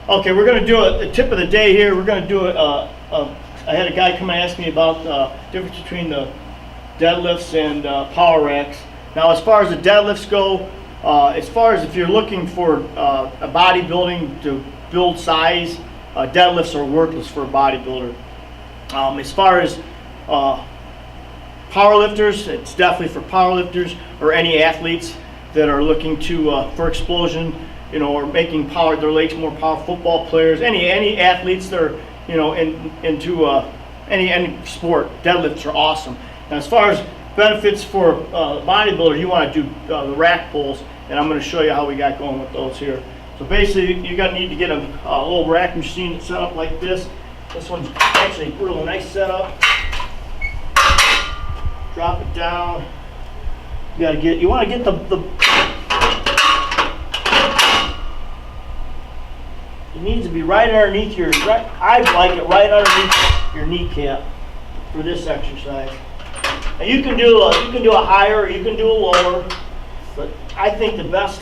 Okay, we're going to do a tip of the day here. We're going to do I had a guy come and ask me about the difference between the deadlifts and power racks. Now, as far as the deadlifts go, as far as if you're looking for a bodybuilding to build size, deadlifts are worthless for a bodybuilder. As far as powerlifters, it's definitely for powerlifters or any athletes that are looking to for explosion, you know, or making their legs more powerful. Football players, any athletes that are, you know, into any sport, deadlifts are awesome. Now, as far as benefits for bodybuilder, you want to do the rack pulls, and I'm going to show you how we got going with those here. So basically, you're going to need to get a little rack machine set up like this. This one's actually a really nice setup. Drop it down. You want to get it needs to be right underneath I like it right underneath your kneecap for this exercise. Now you can do a higher, or you can do a lower, but I think the best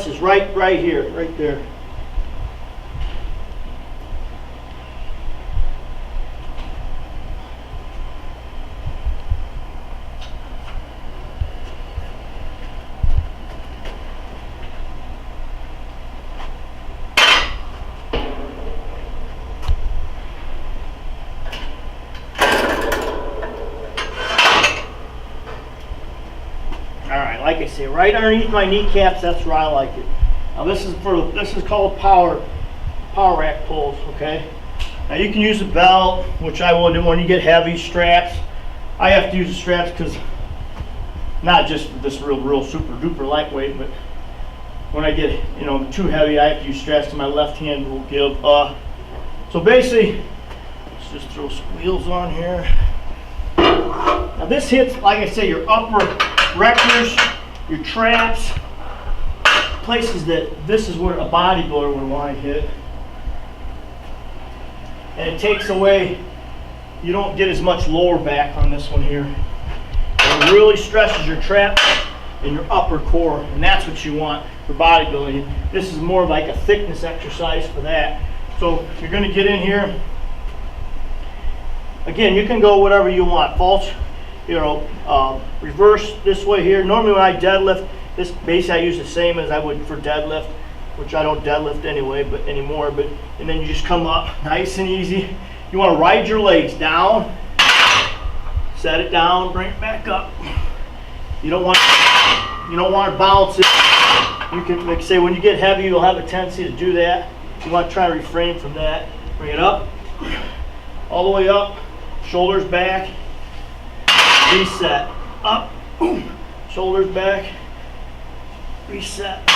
is right here, right there. Alright, like I say, right underneath my kneecaps, that's where I like it. Now this is called power rack pulls, okay? Now you can use a belt, which I will do when you get heavy straps. I have to use the straps because not just this real super duper lightweight, but when I get, you know, too heavy, I have to use straps because my left hand will give. So basically, let's just throw some wheels on here. Now this hits, like I say, your upper rectors, your traps, places that this is where a bodybuilder would want to hit. And it takes away, you don't get as much lower back on this one here. It really stresses your traps and your upper core, and that's what you want for bodybuilding. This is more like a thickness exercise for that. So you're going to get in here. Again, you can go whatever you want. False, you know, reverse this way here. Normally when I deadlift, this basically I use the same as I would for deadlift, which I don't deadlift anyway, anymore. And then you just come up nice and easy. You want to ride your legs down, set it down, bring it back up. You don't want to bounce it. You can, like say, when you get heavy, you'll have a tendency to do that. You want to try to refrain from that. Bring it up, all the way up, shoulders back. Reset. Up. Boom. Shoulders back. Reset.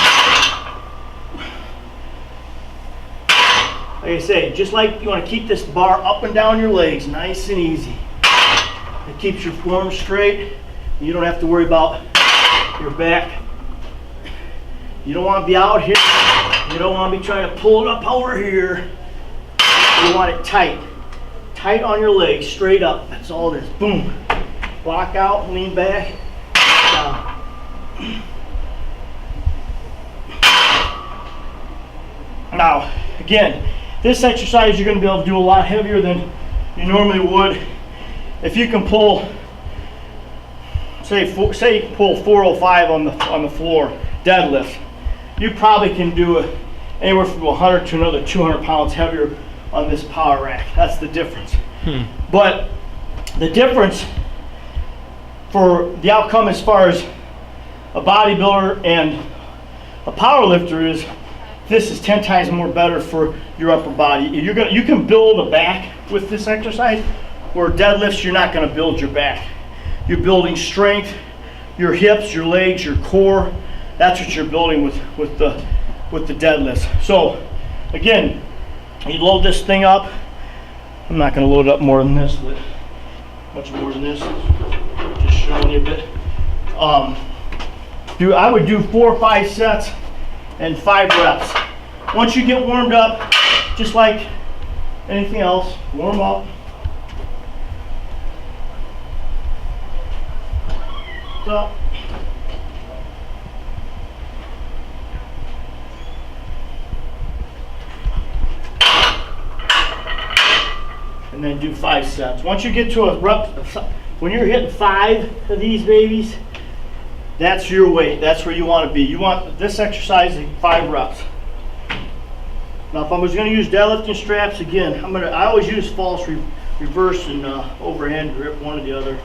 Like I say, just like you want to keep this bar up and down your legs, nice and easy. It keeps your form straight. You don't have to worry about your back. You don't want to be out here. You don't want to be trying to pull it up over here. You want it tight. Tight on your legs, straight up. That's all it is. Boom. Block out, lean back, down. Now, again, this exercise you're going to be able to do a lot heavier than you normally would. If you can pull, say you can pull 405 on the floor, deadlift, you probably can do anywhere from 100 to another 200 pounds heavier on this power rack. That's the difference. But the difference for the outcome as far as a bodybuilder and a power lifter is this is 10 times more better for your upper body. You can build a back with this exercise, where deadlifts you're not going to build your back. You're building strength, your hips, your legs, your core. That's what you're building with the deadlifts. So again, you load this thing up. I'm not going to load it up more than this, but much more than this. Just showing you a bit. I would do 4 or 5 sets and 5 reps. Once you get warmed up, just like anything else, warm up. So, and then do 5 sets. Once you get to a rep, when you're hitting 5 of these babies, that's your weight. That's where you want to be. You want this exercise at 5 reps. Now, if I was going to use deadlifting straps again, I always use false reverse and overhand grip, one or the other.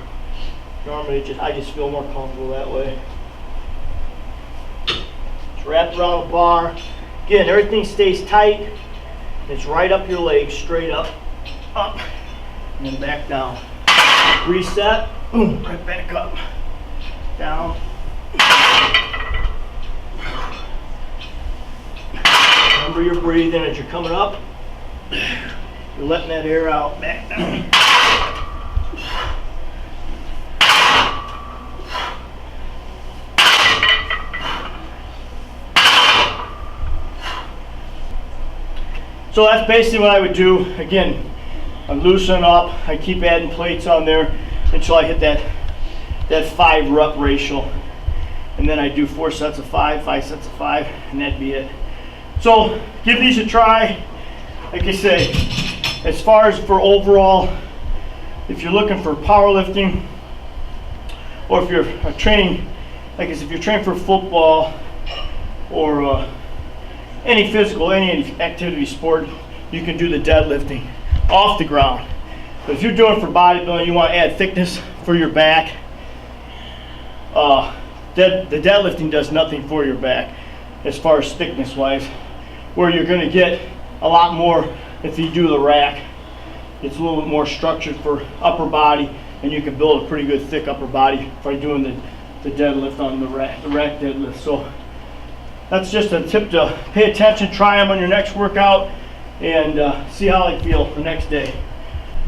Normally, I just feel more comfortable that way. It's wrapped around the bar. Again, everything stays tight. It's right up your legs, straight up, and then back down. Reset, boom, right back up, down. Remember you're breathing as you're coming up. You're letting that air out, back down. So that's basically what I would do. Again, I'm loosening up. I keep adding plates on there until I hit that 5 rep ratio. And then I do 4 sets of 5, 5 sets of 5, and that'd be it. So give these a try. Like I say, as far as for overall, if you're looking for powerlifting, or if you're training, like if you're training for football or any physical, any activity sport, you can do the deadlifting off the ground. But if you're doing for bodybuilding, you want to add thickness for your back, the deadlifting does nothing for your back as far as thickness wise. Where you're going to get a lot more if you do the rack. It's a little bit more structured for upper body, and you can build a pretty good thick upper body by doing the deadlift on the rack deadlift. So that's just a tip to pay attention, try them on your next workout, and see how they feel the next day.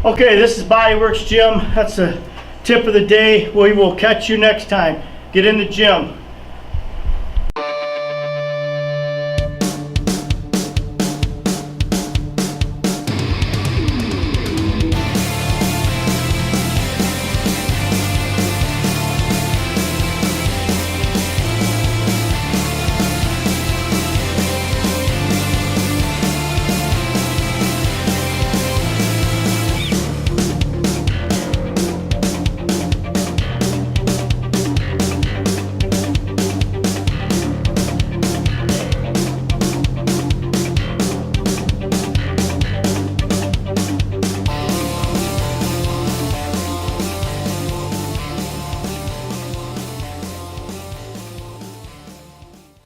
Okay, this is Bodyworks Gym. That's a tip of the day. We will catch you next time. Get in the gym.